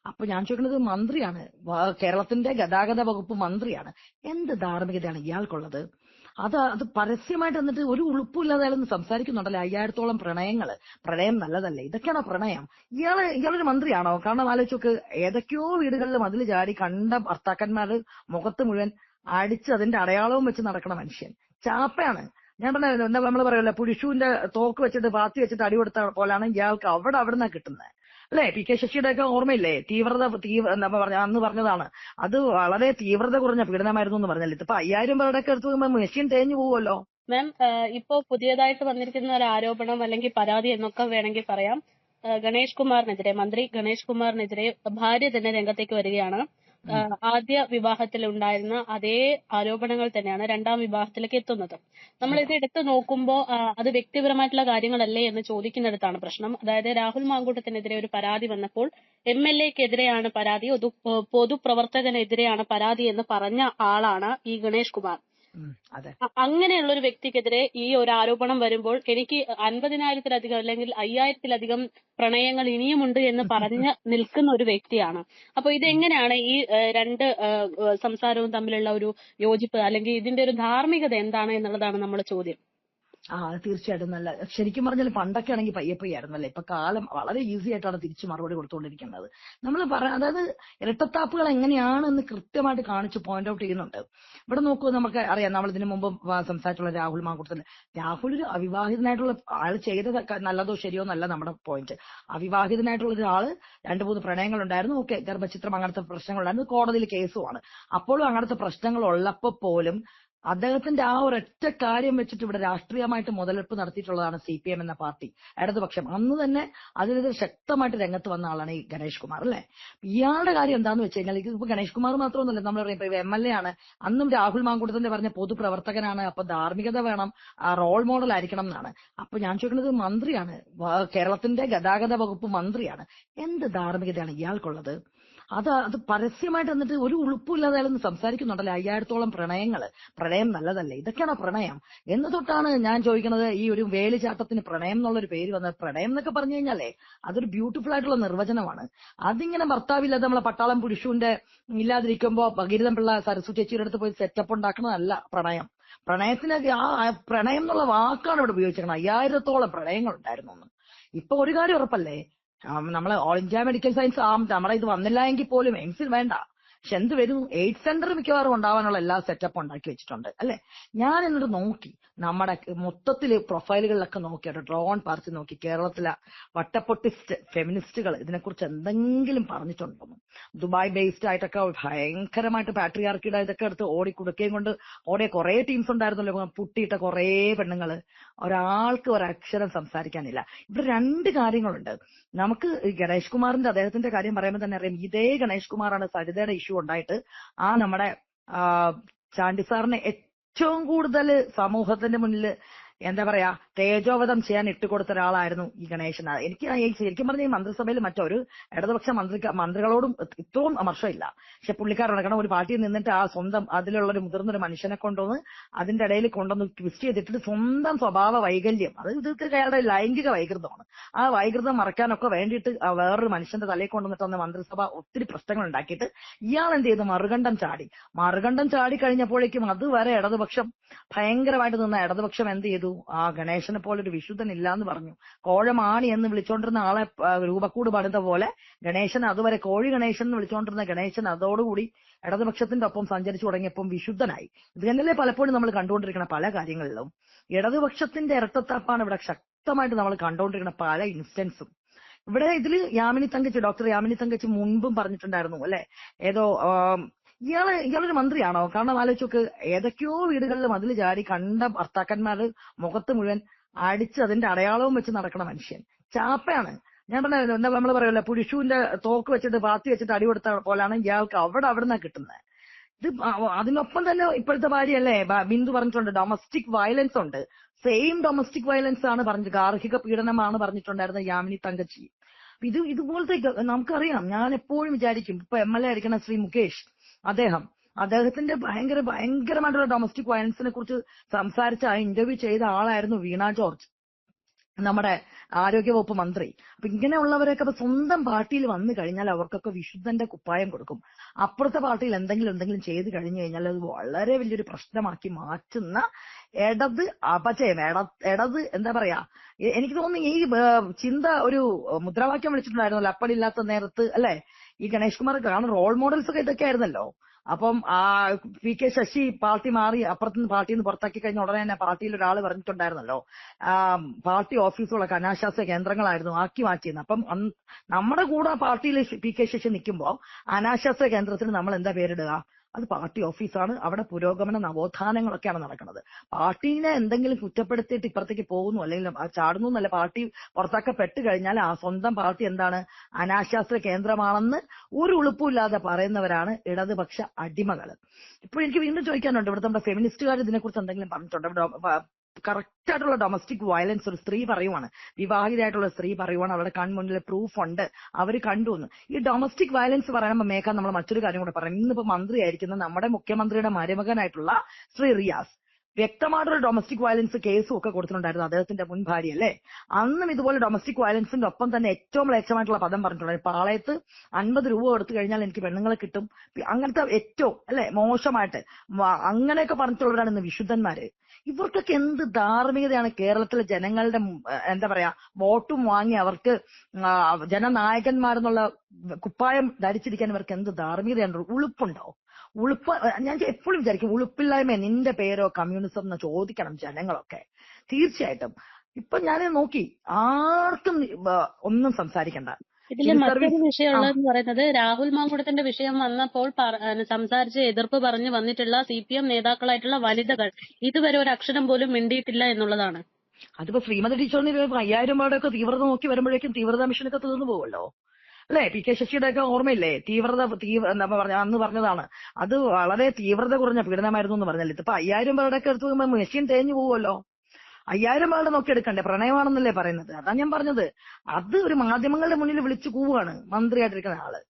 അപ്പൊ ഞാൻ ചോദിക്കുന്നത് മന്ത്രിയാണ്, കേരളത്തിന്റെ ഗതാഗത വകുപ്പ് മന്ത്രിയാണ്. എന്ത് ധാർമ്മികതയാണ് ഇയാൾക്കുള്ളത്? അത് പരസ്യമായിട്ട് എന്നിട്ട് ഒരു ഉളുപ്പില്ലാതെ അയാളൊന്ന് സംസാരിക്കുന്നുണ്ടല്ലോ. 5000-ഓളം പ്രണയങ്ങള്. പ്രണയം നല്ലതല്ലേ? ഇതൊക്കെയാണോ പ്രണയം? ഇയാളൊരു മന്ത്രിയാണോ? കാരണം ആലോചിച്ചോക്ക്, ഏതൊക്കെയോ വീടുകളിൽ മതിൽ ചാടി കണ്ട ഭർത്താക്കന്മാര് മുഖത്ത് മുഴുവൻ അടിച്ച് അതിന്റെ അടയാളവും വെച്ച് നടക്കണ മനുഷ്യൻ ചാപ്പയാണ്. ഞാൻ പറഞ്ഞ എന്താ നമ്മള് പറയല്ലോ, പുരുഷുവിന്റെ തോക്ക് വെച്ചിട്ട് പാത്തി വെച്ചിട്ട് അടി കൊടുത്ത പോലാണ് ഇയാൾക്ക് അവിടുന്നാ കിട്ടുന്നത് അല്ലെ? പി.കെ. ശശിയുടെ ഒക്കെ ഓർമ്മയില്ലേ? എന്താ പറഞ്ഞ അന്ന് പറഞ്ഞതാണ്, അത് വളരെ തീവ്രത കുറഞ്ഞ പീഡനമായിരുന്നു എന്ന് പറഞ്ഞല്ലേ. ഇതിപ്പോ 5000 പേരുടെ ഒക്കെ എടുത്ത് നോക്കുമ്പോൾ മെഷീൻ തേഞ്ഞു പോവുമല്ലോ. മാം, ഇപ്പോ പുതിയതായിട്ട് വന്നിരിക്കുന്ന ഒരു ആരോപണം അല്ലെങ്കിൽ പരാതി എന്നൊക്കെ വേണമെങ്കിൽ പറയാം. ഗണേഷ് കുമാറിനെതിരെ, മന്ത്രി ഗണേഷ് കുമാറിനെതിരെ ഭാര്യ തന്നെ രംഗത്തേക്ക് വരികയാണ്. ആദ്യ വിവാഹത്തിൽ ഉണ്ടായിരുന്ന അതേ ആരോപണങ്ങൾ തന്നെയാണ് രണ്ടാം വിവാഹത്തിലേക്ക് എത്തുന്നത്. നമ്മൾ ഇത് എടുത്തു നോക്കുമ്പോൾ അത് വ്യക്തിപരമായിട്ടുള്ള കാര്യങ്ങളല്ലേ എന്ന് ചോദിക്കുന്നിടത്താണ് പ്രശ്നം. അതായത് രാഹുൽ മാങ്കൂട്ടത്തിനെതിരെ ഒരു പരാതി വന്നപ്പോൾ MLA-ക്കെതിരെയാണ് പരാതി, പൊതുപ്രവർത്തകനെതിരെയാണ് പരാതി എന്ന് പറഞ്ഞ ആളാണ് ഈ ഗണേഷ് കുമാർ. അങ്ങനെയുള്ള ഒരു വ്യക്തിക്കെതിരെ ഈ ഒരു ആരോപണം വരുമ്പോൾ എനിക്ക് 50,000-ത്തിലധികം അല്ലെങ്കിൽ 5,000-ത്തിലധികം പ്രണയങ്ങൾ ഇനിയുമുണ്ട് എന്ന് പറഞ്ഞ് നിൽക്കുന്ന ഒരു വ്യക്തിയാണ്. അപ്പൊ ഇതെങ്ങനെയാണ് ഈ രണ്ട് സംസാരവും തമ്മിലുള്ള ഒരു യോജിപ്പ്, അല്ലെങ്കിൽ ഇതിന്റെ ഒരു ധാർമ്മികത എന്താണ് എന്നുള്ളതാണ് നമ്മുടെ ചോദ്യം. തീർച്ചയായിട്ടും നല്ല. ശരിക്കും പറഞ്ഞാൽ പണ്ടൊക്കെ ആണെങ്കിൽ പയ്യപ്പയ്യായിരുന്നല്ലേ. ഇപ്പൊ കാലം വളരെ ഈസി ആയിട്ടാണ് തിരിച്ചു മറുപടി കൊടുത്തുകൊണ്ടിരിക്കുന്നത്. നമ്മൾ അതായത് ഇരട്ടത്താപ്പുകൾ എങ്ങനെയാണെന്ന് കൃത്യമായിട്ട് കാണിച്ച് പോയിന്റ് ഔട്ട് ചെയ്യുന്നുണ്ട്. ഇവിടെ നോക്കൂ, നമുക്ക് അറിയാം, നമ്മൾ ഇതിനു മുമ്പ് സംസാരിച്ചുള്ള രാഹുൽ മാങ്കൂട്ടത്തിൽ. രാഹുൽ ഒരു അവിവാഹിതനായിട്ടുള്ള ആൾ ചെയ്തത് നല്ലതോ ശരിയോ എന്നല്ല നമ്മുടെ പോയിന്റ്. അവിവാഹിതനായിട്ടുള്ള ഒരാള് 2-3 പ്രണയങ്ങൾ ഉണ്ടായിരുന്നു. ഓക്കെ, ഗർഭചിത്രം, അങ്ങനത്തെ പ്രശ്നങ്ങളുണ്ടായിരുന്നു. കോടതിയിൽ കേസുമാണ്. അപ്പോഴും അങ്ങനത്തെ പ്രശ്നങ്ങൾ ഉള്ളപ്പോൾ പോലും അദ്ദേഹത്തിന്റെ ആ ഒരൊറ്റ കാര്യം വെച്ചിട്ട് ഇവിടെ രാഷ്ട്രീയമായിട്ട് മുതലെടുപ്പ് നടത്തിയിട്ടുള്ളതാണ് CPM എന്ന പാർട്ടി, ഇടതുപക്ഷം. അന്ന് തന്നെ അതിനെതിരെ ശക്തമായിട്ട് രംഗത്ത് വന്ന ആളാണ് ഈ ഗണേഷ് കുമാർ അല്ലെ. ഇയാളുടെ കാര്യം എന്താന്ന് വെച്ച് കഴിഞ്ഞാൽ, ഇതിപ്പോ ഗണേഷ് കുമാർ മാത്രമൊന്നുമല്ല, നമ്മൾ പറയുമ്പോ MLA ആണ്. അന്നും രാഹുൽ മാങ്കൂട്ടത്തിന്റെ പറഞ്ഞ പൊതുപ്രവർത്തകനാണ്. അപ്പൊ ധാർമ്മികത വേണം, റോൾ മോഡൽ ആയിരിക്കണം എന്നാണ്. അപ്പൊ ഞാൻ ചോദിക്കുന്നത് മന്ത്രിയാണ്, കേരളത്തിന്റെ ഗതാഗത വകുപ്പ് മന്ത്രിയാണ്. എന്ത് ധാർമ്മികതയാണ് ഇയാൾക്കുള്ളത്? അത് പരസ്യമായിട്ട് എന്നിട്ട് ഒരു ഉളുപ്പില്ലാതെ അയാളൊന്ന് സംസാരിക്കുന്നുണ്ടല്ലോ. 5000-ഓളം പ്രണയങ്ങള്. പ്രണയം നല്ലതല്ലേ? ഇതൊക്കെയാണോ പ്രണയം? എന്ന് തൊട്ടാണ് ഞാൻ ചോദിക്കുന്നത്, ഈ ഒരു വേലിചാട്ടത്തിന് പ്രണയം എന്നുള്ളൊരു പേര് വന്നത്. പ്രണയം എന്നൊക്കെ പറഞ്ഞു കഴിഞ്ഞാലേ അതൊരു ബ്യൂട്ടിഫുൾ ആയിട്ടുള്ള നിർവചനമാണ്. അതിങ്ങനെ ഭർത്താവില്ലാതെ നമ്മളെ പട്ടാളം പുരുഷന്റെ ഇല്ലാതിരിക്കുമ്പോ ഭഗീരഥൻ പിള്ള സരസ്വതി ചേച്ചിയുടെ അടുത്ത് പോയി സെറ്റപ്പ് ഉണ്ടാക്കുന്നതല്ല പ്രണയം. പ്രണയത്തിന് പ്രണയം എന്നുള്ള വാക്കാണ് ഇവിടെ ഉപയോഗിച്ചിരിക്കുന്നത്. 5000-ഓളം പ്രണയങ്ങൾ ഉണ്ടായിരുന്നു. ഇപ്പൊ ഒരു കാര്യം ഉറപ്പല്ലേ, നമ്മളെ ഓൾ ഇന്ത്യ മെഡിക്കൽ സയൻസ് നമ്മുടെ ഇത് വന്നില്ല എങ്കിൽ പോലും എയിംസിൽ വേണ്ട, പക്ഷെ എന്ത് വരും, എയ്ഡ്സ് സെന്റർ മിക്കവാറും ഉണ്ടാവാനുള്ള എല്ലാ സെറ്റപ്പും ഉണ്ടാക്കി വെച്ചിട്ടുണ്ട് അല്ലെ. ഞാൻ എന്നിട്ട് നോക്കി, നമ്മുടെ മൊത്തത്തില് പ്രൊഫൈലുകളിലൊക്കെ നോക്കിയിട്ട് ഡ്രോൺ പാർച്ച് നോക്കി, കേരളത്തിലെ വട്ടപ്പൊട്ടിസ്റ്റ് ഫെമിനിസ്റ്റുകൾ ഇതിനെക്കുറിച്ച് എന്തെങ്കിലും പറഞ്ഞിട്ടുണ്ടോ? ദുബായ് ബേസ്ഡ് ആയിട്ടൊക്കെ ഭയങ്കരമായിട്ട് പാട്രിയാർക്കിയുടെ ഇതൊക്കെ എടുത്ത് ഓടിക്കുടുക്കുകയും കൊണ്ട് ഓടിയ കുറെ ടീംസ് ഉണ്ടായിരുന്നല്ലോ, പുട്ടിയിട്ട കുറെ പെണ്ണുങ്ങള്. ഒരാൾക്ക് ഒരക്ഷരം സംസാരിക്കാനില്ല. ഇവിടെ 2 കാര്യങ്ങളുണ്ട്. നമുക്ക് ഗണേഷ് കുമാറിന്റെ അദ്ദേഹത്തിന്റെ കാര്യം പറയുമ്പോൾ തന്നെ അറിയാം, ഇതേ ഗണേഷ് കുമാറാണ് സരിതയുടെ ഇഷ്യൂ ഉണ്ടായിട്ട് നമ്മുടെ ചാണ്ടി സാറിനെ ഏറ്റവും കൂടുതൽ സമൂഹത്തിന്റെ മുന്നിൽ എന്താ പറയാ തേജോവധം ചെയ്യാൻ ഇട്ടുകൊടുത്ത ഒരാളായിരുന്നു ഈ ഗണേശൻ. എനിക്ക് ശരിക്കും പറഞ്ഞ ഈ മന്ത്രിസഭയിൽ മറ്റൊരു ഇടതുപക്ഷ മന്ത്രികളോടും ഇത്രയും അമർഷമില്ല. പക്ഷെ പുള്ളിക്കാരുണ്ട്, കാരണം ഒരു പാർട്ടിയിൽ നിന്നിട്ട് ആ സ്വന്തം അതിലുള്ള ഒരു മുതിർന്നൊരു മനുഷ്യനെ കൊണ്ടുവന്ന് അതിന്റെ ഇടയിൽ കൊണ്ടുവന്ന് ട്വിസ്റ്റ് ചെയ്തിട്ട് സ്വന്തം സ്വഭാവ വൈകല്യം, അത് ഇതൊക്കെ അയാളുടെ ലൈംഗിക വൈകൃതമാണ്. ആ വൈകൃതം മറക്കാനൊക്കെ വേണ്ടിയിട്ട് വേറൊരു മനുഷ്യന്റെ തലയിൽ കൊണ്ടുവന്നിട്ട് വന്ന മന്ത്രിസഭ ഒത്തിരി പ്രശ്നങ്ങൾ ഉണ്ടാക്കിയിട്ട് ഇയാൾ എന്ത് ചെയ്തു, മറുകണ്ഠം ചാടി കഴിഞ്ഞപ്പോഴേക്കും അതുവരെ ഇടതുപക്ഷം ഭയങ്കരമായിട്ട് നിന്ന ഇടതുപക്ഷം എന്ത് ചെയ്തു, ആ ഗണേശനെ പോലെ ഒരു വിശുദ്ധൻ ഇല്ലാന്ന് പറഞ്ഞു. കോഴമാണി എന്ന് വിളിച്ചോണ്ടിരുന്ന ആളെ രൂപക്കൂട് പണിത പോലെ ഗണേശൻ, അതുവരെ കോഴി ഗണേശൻ എന്ന് വിളിച്ചോണ്ടിരുന്ന ഗണേശൻ അതോടുകൂടി ഇടതുപക്ഷത്തിന്റെ ഒപ്പം സഞ്ചരിച്ചു തുടങ്ങിയപ്പം വിശുദ്ധനായി. ഇത് തന്നെയല്ലേ പലപ്പോഴും നമ്മൾ കണ്ടുകൊണ്ടിരിക്കുന്ന പല കാര്യങ്ങളിലും. ഇടതുപക്ഷത്തിന്റെ ഇരട്ടത്താപ്പാണ് ഇവിടെ ശക്തമായിട്ട് നമ്മൾ കണ്ടുകൊണ്ടിരിക്കുന്ന പല ഇൻസ്റ്റൻസും. ഇവിടെ ഇതില് ഡോക്ടർ യാമിനി തങ്കച്ചി മുൻപും പറഞ്ഞിട്ടുണ്ടായിരുന്നു അല്ലെ, ഏതോ ഇയാളൊരു മന്ത്രിയാണോ? കാരണം ആലോചിച്ചോക്ക്, ഏതൊക്കെയോ വീടുകളിൽ മതിൽ ചാടി കണ്ട ഭർത്താക്കന്മാര് മുഖത്ത് മുഴുവൻ അടിച്ച് അതിന്റെ അടയാളവും വെച്ച് നടക്കണ മനുഷ്യൻ ചാപ്പയാണ്. ഞാൻ പറഞ്ഞ എന്താ നമ്മൾ പറയുമല്ലോ, പുരുഷുവിന്റെ തോക്ക് വെച്ചിട്ട് പാത്തി വെച്ചിട്ട് അടി കൊടുത്ത പോലാണ് ഇയാൾക്ക് അവിടുന്നാ കിട്ടുന്നത്. ഇത് അതിനൊപ്പം തന്നെ ഇപ്പോഴത്തെ ഭാര്യയല്ലേ ബിന്ദു പറഞ്ഞിട്ടുണ്ട്, ഡൊമസ്റ്റിക് വയലൻസ് ഉണ്ട്. സെയിം ഡൊമസ്റ്റിക് വയലൻസ് ആണ് പറഞ്ഞത്, ഗാർഹിക പീഡനമാണ് പറഞ്ഞിട്ടുണ്ടായിരുന്നത് യാമിനി തങ്കച്ചി. ഇതുപോലത്തെ നമുക്കറിയാം. ഞാൻ എപ്പോഴും വിചാരിക്കും, ഇപ്പൊ MLA ആയിരിക്കുന്ന ശ്രീ മുകേഷ്, അദ്ദേഹത്തിന്റെ ഭയങ്കരമായിട്ടുള്ള ഡൊമസ്റ്റിക് വയലൻസിനെ കുറിച്ച് സംസാരിച്ച ഇന്റർവ്യൂ ചെയ്ത ആളായിരുന്നു വീണ ജോർജ്. നമ്മുടെ ആരോഗ്യവകുപ്പ് മന്ത്രി. അപ്പൊ ഇങ്ങനെയുള്ളവരൊക്കെ ഇപ്പൊ സ്വന്തം പാർട്ടിയിൽ വന്നു കഴിഞ്ഞാൽ അവർക്കൊക്കെ വിശുദ്ധന്റെ കുപ്പായം കൊടുക്കും. അപ്പുറത്തെ പാർട്ടിയിൽ എന്തെങ്കിലും ചെയ്ത് കഴിഞ്ഞു കഴിഞ്ഞാൽ അത് വളരെ വലിയൊരു പ്രശ്നമാക്കി മാറ്റുന്ന ഇടത് അപചയം. ഇടത് എന്താ പറയാ, എനിക്ക് തോന്നുന്നു ഈ ചിന്ത ഒരു മുദ്രാവാക്യം വിളിച്ചിട്ടുണ്ടായിരുന്നല്ലോ അപ്പടില്ലാത്ത നേരത്ത്, അല്ലെ? ഈ ഗണേഷ് കുമാർ, കാരണം റോൾ മോഡൽസ് ഒക്കെ ഇതൊക്കെ ആയിരുന്നല്ലോ. അപ്പം പി കെ ശശി പാർട്ടി മാറി അപ്പുറത്തുനിന്ന് പാർട്ടിയിൽ നിന്ന് പുറത്താക്കി കഴിഞ്ഞ ഉടനെ തന്നെ പാർട്ടിയിൽ ഒരാൾ പറഞ്ഞിട്ടുണ്ടായിരുന്നല്ലോ, പാർട്ടി ഓഫീസുകളൊക്കെ അനാശാസ്യ കേന്ദ്രങ്ങളായിരുന്നു ആക്കി മാറ്റിയെന്ന്. അപ്പം നമ്മുടെ കൂടെ പാർട്ടിയിൽ പി കെ ശശി നിൽക്കുമ്പോൾ അനാശാസ്യ കേന്ദ്രത്തിന് നമ്മൾ എന്താ പേരിടുക? അത് പാർട്ടി ഓഫീസാണ്. അവിടെ പുരോഗമന നവോത്ഥാനങ്ങളൊക്കെയാണ് നടക്കുന്നത്. പാർട്ടീനെ എന്തെങ്കിലും കുറ്റപ്പെടുത്തിയിട്ട് ഇപ്പുറത്തേക്ക് പോകുന്നു അല്ലെങ്കിൽ ചാടുന്നു എന്നല്ല, പാർട്ടി പുറത്താക്കപ്പെട്ട് കഴിഞ്ഞാൽ ആ സ്വന്തം പാർട്ടി എന്താണ്, അനാശാസ്ത്ര കേന്ദ്രമാണെന്ന് ഒരു ഉളുപ്പുമില്ലാതെ പറയുന്നവരാണ് ഇടതുപക്ഷ അടിമകൾ. ഇപ്പോൾ എനിക്ക് വീണ്ടും ചോദിക്കാനുണ്ട്, ഇവിടുത്തെ നമ്മുടെ ഫെമിനിസ്റ്റുകാർ ഇതിനെക്കുറിച്ച് എന്തെങ്കിലും പറഞ്ഞിട്ടുണ്ടോ? കറക്റ്റ് ആയിട്ടുള്ള ഡൊമസ്റ്റിക് വയലൻസ് ഒരു സ്ത്രീ പറയുവാണ്, വിവാഹിതയായിട്ടുള്ള സ്ത്രീ പറയുവാണ്, അവരുടെ കൺമുന്നിൽ പ്രൂഫ് ഉണ്ട്, അവര് കണ്ടു എന്ന്. ഈ ഡൊമസ്റ്റിക് വയലൻസ് പറയുമ്പോൾ മേക്കാൻ നമ്മൾ മറ്റൊരു കാര്യം കൂടെ പറയാം. ഇന്നിപ്പോ മന്ത്രിയായിരിക്കുന്ന നമ്മുടെ മുഖ്യമന്ത്രിയുടെ മരുമകനായിട്ടുള്ള ശ്രീ റിയാസ് വ്യക്തമായിട്ടൊരു ഡൊമസ്റ്റിക് വയലൻസ് കേസും ഒക്കെ കൊടുത്തിട്ടുണ്ടായിരുന്നു, അദ്ദേഹത്തിന്റെ മുൻ ഭാര്യ, അല്ലേ? അന്നും ഇതുപോലെ ഡൊമസ്റ്റിക് വയലൻസിന്റെ ഒപ്പം തന്നെ ഏറ്റവും മ്ലേച്ഛമായിട്ടുള്ള പദം പറഞ്ഞിട്ടുണ്ടായിരുന്നു, പാളയത്ത് 50 രൂപ കൊടുത്തു കഴിഞ്ഞാൽ എനിക്ക് പെണ്ണുങ്ങളെ കിട്ടും, അങ്ങനത്തെ ഏറ്റവും അല്ലെ മോശമായിട്ട് അങ്ങനെയൊക്കെ പറഞ്ഞിട്ടുള്ളവരാണ് ഇന്ന് വിശുദ്ധന്മാര്. ഇവർക്കൊക്കെ എന്ത് ധാർമ്മികതയാണ് കേരളത്തിലെ ജനങ്ങളുടെ എന്താ പറയാ വോട്ടും വാങ്ങി അവർക്ക് ജനനായകന്മാരെന്നുള്ള കുപ്പായം ധരിച്ചിരിക്കാൻ ഇവർക്ക് എന്ത് ധാർമ്മികതയാണ്? ഉളുപ്പുണ്ടോ? ഞാൻ എപ്പോഴും വിചാരിക്കും, ഉളുപ്പില്ലായ്മ നിന്റെ പേരോ കമ്മ്യൂണിസം എന്ന് ചോദിക്കണം ജനങ്ങളൊക്കെ. തീർച്ചയായിട്ടും ഇപ്പൊ ഞാൻ നോക്കി ആർക്കും ഒന്നും സംസാരിക്കണ്ട. ഇതില് മറ്റൊരു വിഷയമുള്ളതെന്ന് പറയുന്നത്, രാഹുൽ മാങ്കൂട്ടത്തിന്റെ വിഷയം വന്നപ്പോൾ സംസാരിച്ച് എതിർപ്പ് പറഞ്ഞു വന്നിട്ടുള്ള CPM നേതാക്കളായിട്ടുള്ള വനിതകൾ ഇതുവരെ ഒരു അക്ഷരം പോലും മിണ്ടിയിട്ടില്ല എന്നുള്ളതാണ്. അതിപ്പോ ശ്രീമതി ടീച്ചറിന് 5000 രൂപയുടെയൊക്കെ തീവ്രത നോക്കി വരുമ്പോഴേക്കും തീവ്രതാ മിഷനൊക്കെ തീർന്നു പോകുമല്ലോ, അല്ലെ? പി കെ ശശിയുടെ ഒക്കെ ഓർമ്മയില്ലേ, എന്താ പറഞ്ഞ അന്ന് പറഞ്ഞതാണ് അത് വളരെ തീവ്രത കുറഞ്ഞ പീഡനമായിരുന്നു എന്ന് പറഞ്ഞല്ലേ. ഇതിപ്പോ 5000 രൂപയുടെ ഒക്കെ എടുത്തു പോകുമ്പോൾ മെഷീൻ തേഞ്ഞു പോവുമല്ലോ. 5000 രൂപയുടെ നോക്കി എടുക്കണ്ടേ? പ്രണയമാണെന്നല്ലേ പറയുന്നത്. അതാ ഞാൻ പറഞ്ഞത്, അത് ഒരു മാധ്യമങ്ങളുടെ മുന്നിൽ വിളിച്ചു കൂവാണ് മന്ത്രിയായിട്ടിരിക്കുന്ന ആള്.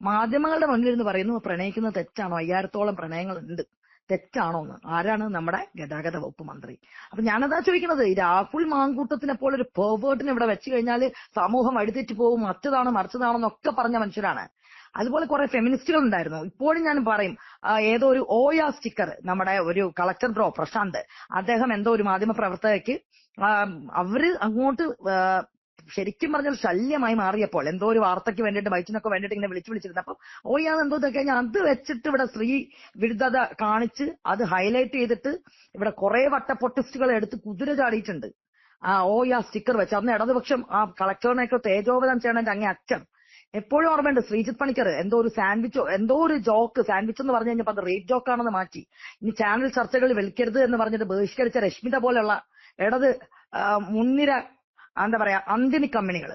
മാധ്യമങ്ങളുടെ മുന്നിൽ എന്ന് പറയുന്നു പ്രണയിക്കുന്നത് തെറ്റാണോ? 5000-ഓളം പ്രണയങ്ങളുണ്ട്, തെറ്റാണോ എന്ന്. ആരാണ്? നമ്മുടെ ഗതാഗത വകുപ്പ് മന്ത്രി. അപ്പൊ ഞാനതാ ചോദിക്കുന്നത്, ഈ രാഹുൽ മാങ്കൂട്ടത്തിനെ പോലെ ഒരു പെർവേർട്ടിനെ ഇവിടെ വെച്ച് കഴിഞ്ഞാൽ സമൂഹം വഴിതെറ്റി പോകും, മറിച്ചതാണെന്നൊക്കെ പറഞ്ഞ മനുഷ്യരാണ്. അതുപോലെ കുറെ ഫെമിനിസ്റ്റുകൾ ഉണ്ടായിരുന്നു. ഇപ്പോഴും ഞാൻ പറയും, ഏതോ ഒരു ഓയ സ്റ്റിക്കർ നമ്മുടെ ഒരു കളക്ടർ ബ്രോ പ്രശാന്ത്, അദ്ദേഹം എന്തോ ഒരു മാധ്യമ പ്രവർത്തകയ്ക്ക് അവര് അങ്ങോട്ട് ശരിക്കും പറഞ്ഞാൽ ശല്യമായി മാറിയപ്പോൾ എന്തോ ഒരു വാർത്തയ്ക്ക് വേണ്ടിയിട്ട് ബൈറ്റിനൊക്കെ വേണ്ടിയിട്ട് ഇങ്ങനെ വിളിച്ചിരുന്നത്. അപ്പം ഓയാന്ന് എന്തോ കഴിഞ്ഞാൽ അത് വെച്ചിട്ട് ഇവിടെ സ്ത്രീ വിരുദ്ധത കാണിച്ച് അത് ഹൈലൈറ്റ് ചെയ്തിട്ട് ഇവിടെ കുറെ വട്ടപ്പൊട്ടിസ്റ്റുകളെ എടുത്ത് കുതിര ചാടിയിട്ടുണ്ട് ആ ഓയ സ്റ്റിക്കർ വെച്ച്. അന്ന് ഇടതുപക്ഷം ആ കളക്ടറിനെയൊക്കെ തേജോവധം ചെയ്യണതിന്റെ അങ്ങേ അച്ഛൻ എപ്പോഴും ഓർമ്മയുണ്ട്. ശ്രീജിത്ത് പണിക്കർ എന്തോ ഒരു സാൻഡ്വിച്ചോ എന്തോ ഒരു ജോക്ക്, സാൻഡ്വിച്ച് എന്ന് പറഞ്ഞു കഴിഞ്ഞപ്പോൾ അത് റേറ്റ് ജോക്കാണെന്ന് മാറ്റി, ഇനി ചാനൽ ചർച്ചകൾ വിളിക്കരുത് എന്ന് പറഞ്ഞിട്ട് ബഹിഷ്കരിച്ച രശ്മിത പോലെയുള്ള ഇടത് മുൻനിര എന്താ പറയാ അന്തിമി കമ്പനികൾ,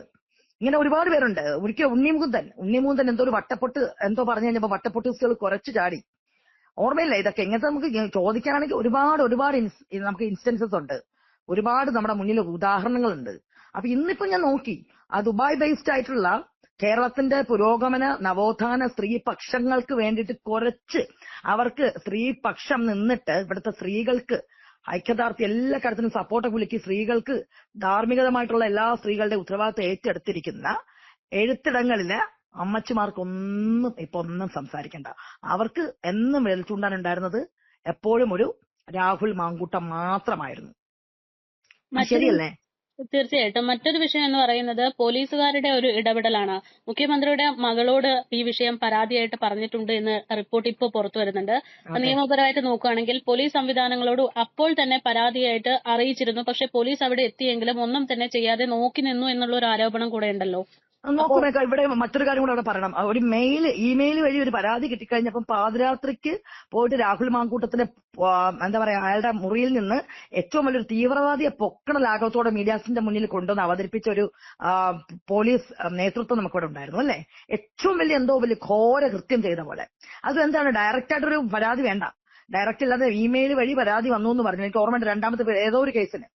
ഇങ്ങനെ ഒരുപാട് പേരുണ്ട്. ഒരിക്കൽ ഉണ്ണിമുകുന്ദൻ എന്തോ ഒരു വട്ടപ്പൊട്ട് എന്തോ പറഞ്ഞു കഴിഞ്ഞപ്പോ വട്ടപ്പൊട്ടുകൾ കുറച്ചു ചാടി. ഓർമ്മയില്ല ഇതൊക്കെ? ഇങ്ങനത്തെ നമുക്ക് ചോദിക്കാനാണെങ്കിൽ ഒരുപാട് നമുക്ക് ഇൻസ്റ്റൻസസ് ഉണ്ട്, ഒരുപാട് നമ്മുടെ മുന്നിൽ ഉദാഹരണങ്ങളുണ്ട്. അപ്പൊ ഇന്നിപ്പോ ഞാൻ നോക്കി, ആ ദുബായ് ബേസ്ഡ് ആയിട്ടുള്ള കേരളത്തിന്റെ പുരോഗമന നവോത്ഥാന സ്ത്രീപക്ഷങ്ങൾക്ക് വേണ്ടിയിട്ട് കുറച്ച് അവർക്ക് സ്ത്രീപക്ഷം നിന്നിട്ട് ഇവിടുത്തെ സ്ത്രീകൾക്ക് ഐക്യദാർഢ്യം എല്ലാ കാര്യത്തിനും സപ്പോർട്ടൊക്കെ വിളിക്കി സ്ത്രീകൾക്ക് ധാർമ്മികമായിട്ടുള്ള എല്ലാ സ്ത്രീകളുടെ ഉത്തരവാദിത്വം ഏറ്റെടുത്തിരിക്കുന്ന എഴുത്തിടങ്ങളിലെ അമ്മച്ചിമാർക്കൊന്നും ഇപ്പൊ ഒന്നും സംസാരിക്കണ്ട. അവർക്ക് എന്നും വിരൽ ചൂണ്ടാനുണ്ടായിരുന്നത് എപ്പോഴും ഒരു രാഹുൽ മാങ്കൂട്ടം മാത്രമായിരുന്നു. ശരിയല്ലേ? തീർച്ചയായിട്ടും. മറ്റൊരു വിഷയം എന്ന് പറയുന്നത് പോലീസുകാരുടെ ഒരു ഇടപെടലാണ്. മുഖ്യമന്ത്രിയുടെ മകളോട് ഈ വിഷയം പരാതിയായിട്ട് പറഞ്ഞിട്ടുണ്ട് എന്ന് റിപ്പോർട്ട് ഇപ്പോൾ പുറത്തു വരുന്നുണ്ട്. നിയമപരമായിട്ട് നോക്കുകയാണെങ്കിൽ പോലീസ് സംവിധാനങ്ങളോട് അപ്പോൾ തന്നെ പരാതിയായിട്ട് അറിയിച്ചിരുന്നു. പക്ഷെ പോലീസ് അവിടെ എത്തിയെങ്കിലും ഒന്നും തന്നെ ചെയ്യാതെ നോക്കി നിന്നു എന്നുള്ള ഒരു ആരോപണം കൂടെ ഉണ്ടല്ലോ. നോക്കുമേക്ക, ഇവിടെ മറ്റൊരു കാര്യം കൂടെ അവിടെ പറയണം. ഒരു ഇമെയിൽ വഴി ഒരു പരാതി കിട്ടിക്കഴിഞ്ഞപ്പം പാതിരാത്രിക്ക് പോയിട്ട് രാഹുൽ മാങ്കൂട്ടത്തിന്റെ എന്താ പറയാ അയാളുടെ മുറിയിൽ നിന്ന് ഏറ്റവും വലിയൊരു തീവ്രവാദിയെ പൊക്കണ ലാഘവത്തോടെ മീഡിയാസിന്റെ മുന്നിൽ കൊണ്ടുവന്ന് അവതരിപ്പിച്ച ഒരു പോലീസ് നേതൃത്വം നമുക്കിവിടെ ഉണ്ടായിരുന്നു, അല്ലെ? ഏറ്റവും വലിയ ഘോര കൃത്യം ചെയ്ത പോലെ. അത് എന്താണ്, ഡയറക്റ്റ് ആയിട്ടൊരു പരാതി വേണ്ട, ഡയറക്റ്റ് ഇല്ലാതെ ഇമെയിൽ വഴി പരാതി വന്നു എന്ന് പറഞ്ഞു. എനിക്ക് ഓർമ്മയുണ്ട്, രണ്ടാമത്തെ ഏതോ ഒരു കേസിന്,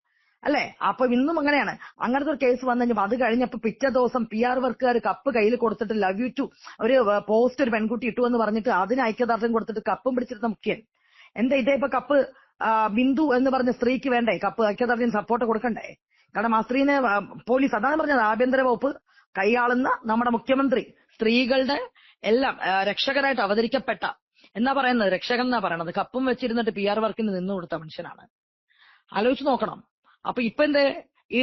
അല്ലെ? അപ്പൊ ഇന്നും അങ്ങനെയാണ്. അങ്ങനത്തെ ഒരു കേസ് വന്നു കഴിഞ്ഞപ്പോ അത് കഴിഞ്ഞപ്പോ പിറ്റേ ദിവസം PR വർക്കുകാർ കപ്പ് കയ്യിൽ കൊടുത്തിട്ട് ലവ് യു ടു ഒരു പോസ്റ്റ് ഒരു പെൺകുട്ടി ഇട്ടു എന്ന് പറഞ്ഞിട്ട് അതിന് ഐക്യദാർഢ്യം കൊടുത്തിട്ട് കപ്പും പിടിച്ചിരുന്ന മുഖ്യൻ. എന്താ ഇതേ ഇപ്പൊ കപ്പ് ബിന്ദു എന്ന് പറഞ്ഞ സ്ത്രീക്ക് വേണ്ടേ കപ്പ് ഐക്യദാർഢ്യം സപ്പോർട്ട് കൊടുക്കണ്ടേ? കാരണം ആ സ്ത്രീനെ പോലീസ്, അതാണ് പറഞ്ഞത്, ആഭ്യന്തര വകുപ്പ് കൈയാളുന്ന നമ്മുടെ മുഖ്യമന്ത്രി സ്ത്രീകളുടെ എല്ലാം രക്ഷകരായിട്ട് അവതരിക്കപ്പെട്ട, എന്നാ പറയുന്നത്, രക്ഷകൻ എന്നാ പറയണത്, കപ്പും വെച്ചിരുന്നിട്ട് PR വർക്കിന് നിന്നു കൊടുത്ത മനുഷ്യനാണ്. ആലോചിച്ച് നോക്കണം. അപ്പൊ ഇപ്പൊ എന്തേ ഈ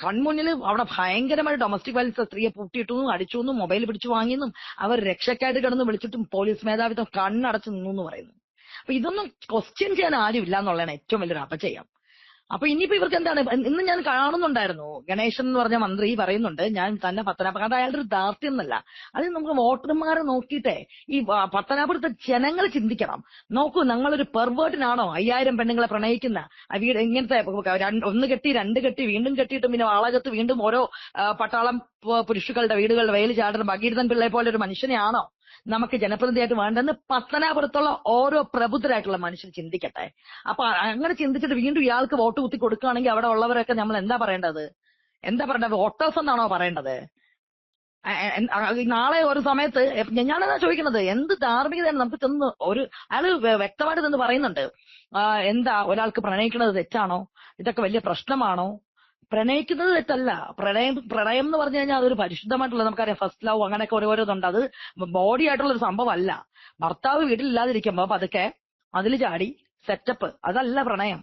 കൺമുന്നിൽ അവിടെ ഭയങ്കരമായ ഡൊമസ്റ്റിക് വയലൻസ്, സ്ത്രീയെ പൂട്ടിയിട്ടു, അടിച്ചു, മൊബൈൽ പിടിച്ചു വാങ്ങിയെന്നും അവർ രക്ഷക്കായിട്ട് കിടന്ന് വിളിച്ചിട്ടും പോലീസ് മേധാവിത്വം കണ്ണടച്ച് നിന്നു എന്ന് പറയുന്നു. അപ്പൊ ഇതൊന്നും ക്വസ്റ്റ്യൻ ചെയ്യാൻ ആരും ഇല്ല എന്നുള്ളതാണ് ഏറ്റവും വലിയൊരു അപജയം. അപ്പൊ ഇനിയിപ്പോ ഇവർക്ക് എന്താണ്, ഇന്ന് ഞാൻ കാണുന്നുണ്ടായിരുന്നു, ഗണേശൻ എന്ന് പറഞ്ഞ മന്ത്രി പറയുന്നുണ്ട് ഞാൻ തന്നെ പത്തനാപുരം, അത് അയാളുടെ ഒരു ദാർഢ്യം എന്നല്ല, അത് നമുക്ക് വോട്ടർമാരെ നോക്കിയിട്ടേ ഈ പത്തനാപുരത്തെ ജനങ്ങൾ ചിന്തിക്കണം. നോക്കൂ, ഞങ്ങളൊരു പെർവേർട്ടിനാണോ 5000 പെണ്ണുങ്ങളെ പ്രണയിക്കുന്ന വീട് ഇങ്ങനത്തെ ഒന്ന് കെട്ടി, രണ്ട് കെട്ടി, വീണ്ടും കെട്ടിയിട്ട് പിന്നെ വാളകത്ത് വീണ്ടും ഓരോ പട്ടാളം പുരുഷുക്കളുടെ വീടുകളുടെ വെയിൽ ചാടുന്ന ഭഗീരഥൻ പിള്ളയെ പോലെ ഒരു മനുഷ്യനെയാണോ നമുക്ക് ജനപ്രതിനിധിയായിട്ട് വേണ്ടെന്ന് പത്തനാപുരത്തുള്ള ഓരോ പ്രബുദ്ധരായിട്ടുള്ള മനുഷ്യർ ചിന്തിക്കട്ടെ. അപ്പൊ അങ്ങനെ ചിന്തിച്ചിട്ട് വീണ്ടും ഇയാൾക്ക് വോട്ട് കുത്തി കൊടുക്കുകയാണെങ്കിൽ അവിടെ ഉള്ളവരൊക്കെ നമ്മൾ എന്താ പറയേണ്ടത്? വോട്ടേഴ്സ് എന്നാണോ പറയേണ്ടത്? നാളെ ഒരു സമയത്ത് ഞാനെന്നാ ചോദിക്കുന്നത്, എന്ത് ധാർമ്മികതയാണ് നമുക്ക് ചെന്ന് അയാള് വ്യക്തമായിട്ട് നിന്ന് പറയുന്നുണ്ട്, എന്താ ഒരാൾക്ക് പ്രണയിക്കുന്നത് തെറ്റാണോ, ഇതൊക്കെ വലിയ പ്രശ്നമാണോ? പ്രണയിക്കുന്നത് തെറ്റല്ല. പ്രണയം എന്ന് പറഞ്ഞു കഴിഞ്ഞാൽ അതൊരു പരിശുദ്ധമായിട്ടുള്ള, നമുക്കറിയാം ഫസ്റ്റ് ലവ് അങ്ങനെയൊക്കെ ഓരോരോന്നുണ്ട്. അത് ബോഡി ആയിട്ടുള്ള ഒരു സംഭവം അല്ല. ഭർത്താവ് വീട്ടിലില്ലാതിരിക്കുമ്പോ പതുക്കെ അതിൽ ചാടി സെറ്റപ്പ്, അതല്ല പ്രണയം.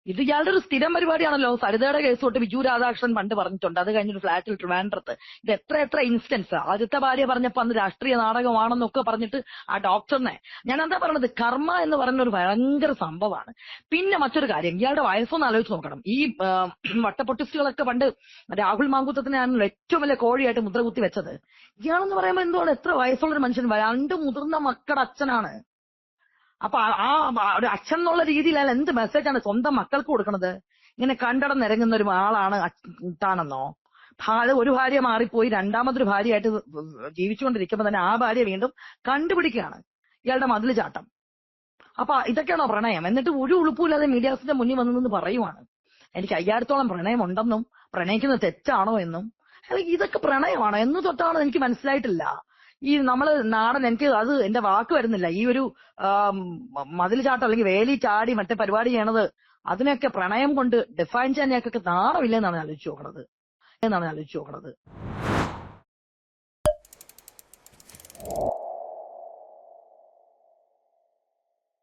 ഇത് ഇയാളുടെ ഒരു സ്ഥിരം പരിപാടിയാണല്ലോ. സരിതയുടെ കേസ് തൊട്ട് ബിജു രാധാകൃഷ്ണൻ പണ്ട് പറഞ്ഞിട്ടുണ്ട്. അത് കഴിഞ്ഞൊരു ഫ്ലാറ്റിൽ ട്രിവാൻഡ്രത്ത് ഇത് എത്ര ഇൻസ്റ്റൻസ്. ആദ്യത്തെ ഭാര്യ പറഞ്ഞപ്പോ അന്ന് രാഷ്ട്രീയ നാടകമാണെന്നൊക്കെ പറഞ്ഞിട്ട് ആ ഡോക്ടറിനെ, ഞാൻ എന്താ പറഞ്ഞത്, കർമ്മ എന്ന് പറയുന്ന ഒരു ഭയങ്കര സംഭവമാണ്. പിന്നെ മറ്റൊരു കാര്യം, ഇയാളുടെ വയസ്സൊന്ന് ആലോചിച്ച് നോക്കണം. ഈ വട്ടപ്പൊട്ടിസ്റ്റുകളൊക്കെ പണ്ട് രാഹുൽ മാങ്കൂട്ടത്തിനാണല്ലോ ഏറ്റവും വലിയ കോഴിയായിട്ട് മുദ്ര കുത്തി വെച്ചത്. ഇയാളെന്ന് പറയുമ്പോൾ എന്തുകൊണ്ട് എത്ര വയസ്സുള്ളൊരു മനുഷ്യൻ, 2 മുതിർന്ന മക്കളുടെ അച്ഛനാണ്. അപ്പൊ ആ ഒരു അച്ഛൻ എന്നുള്ള രീതിയിൽ അയാൾ എന്ത് മെസ്സേജാണ് സ്വന്തം മക്കൾക്ക് കൊടുക്കണത്? ഇങ്ങനെ കണ്ടടന്നിറങ്ങുന്ന ഒരു ആളാണ് താണെന്നോ? ഒരു ഭാര്യ മാറിപ്പോയി രണ്ടാമതൊരു ഭാര്യയായിട്ട് ജീവിച്ചുകൊണ്ടിരിക്കുമ്പോ തന്നെ ആ ഭാര്യ വീണ്ടും കണ്ടുപിടിക്കുകയാണ് ഇയാളുടെ മതിൽ ചാട്ടം. അപ്പൊ ഇതൊക്കെയാണോ പ്രണയം? എന്നിട്ട് ഒരു ഉളുപ്പില്ലാതെ മീഡിയാസിന്റെ മുന്നിൽ വന്നെന്ന് പറയുവാണ് എനിക്ക് 5000-ഓളം പ്രണയം ഉണ്ടെന്നും പ്രണയിക്കുന്നത് തെറ്റാണോ എന്നും. അല്ലെങ്കിൽ ഇതൊക്കെ പ്രണയമാണോ എന്ന് തൊട്ടാണോ എനിക്ക് മനസ്സിലായിട്ടില്ല. ഈ നമ്മള് നാടൻ, എനിക്ക് അത് എന്റെ വാക്ക് വരുന്നില്ല, ഈ ഒരു മതിൽ ചാട്ടം അല്ലെങ്കിൽ വേലി ചാടി മറ്റേ പരിപാടി ചെയ്യണത്, അതിനൊക്കെ പ്രണയം കൊണ്ട് ഡിഫൈൻ ചെയ്യാനൊക്കെ നാണമില്ലെന്നാണ് ആലോചിച്ച് നോക്കണത്.